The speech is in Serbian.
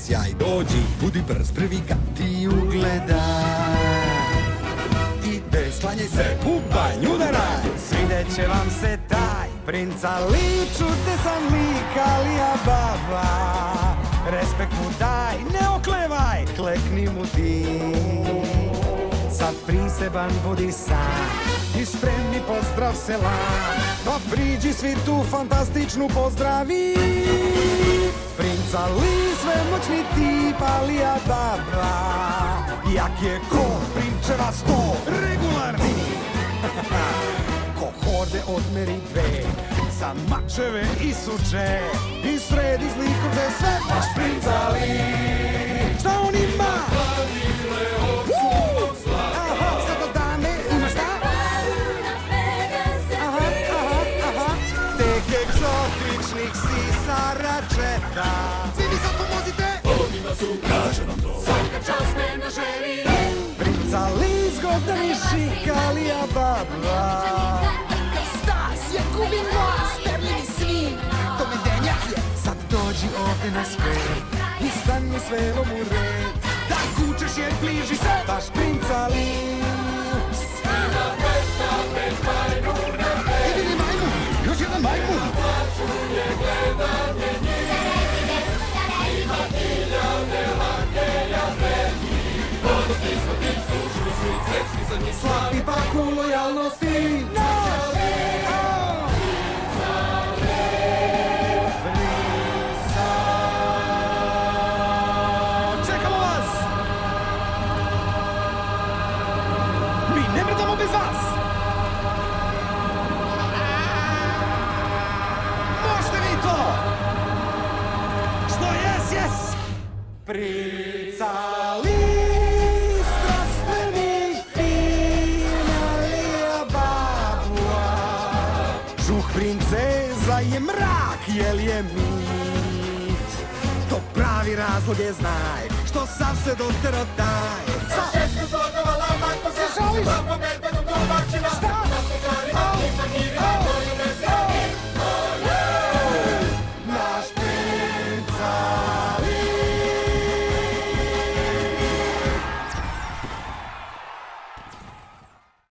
sjaj. Dođi, budi brz, prvi kad ti ugleda. Ide, sklanjaj se, u banju da raj. Svidjet će vam se taj princa liču, te sam lik Alija Baba. Respekt mu daj, ne oklevaj, klekni mu ti. Sad priseban budi sam i spremni pozdrav selam. Pa priđi svi tu fantastičnu pozdravi. Princa Li, svemoćni tip Alija Baba. Jak je ko prinčeva sto, regularni. Ko horde odmeri dve, za mačeve i suče. I sredi zlikove sve, baš princa Li. Šta on ima? Aha, sad od dame ima šta? Aha, tek egzotičnih sisara četa. Svi mi sad pomozite! Ovima su, kaže nam to, svaka čast menažeri. Princa Li, zgodan i šik, Alija Baba. Stas, ja gubim glas, perlini svi. To medenjak je. Sad dođi ovde na skver i stani s velom u red. Da kučeš jer bliži se baš princa Li. Ima predstave majmune, I vidi majmun, još jedan majmun. čuje gledanje njih. Ima hiljade lakeja vrednji. Ponosti smo ti slušali svi srećni za njih. Slabi pak u lojalnosti. Čekamo vas! Mi ne mrdamo bez vas! Možete vi to! Što jes! Princa Li, strastveni fin Alija Babua. Žuh princeza je mrak, jel je mit? To pravi razlog je znaj, što sam se dotero taj. Šestu zlogovala, lako se žališ. Za pobedbenom domaćina.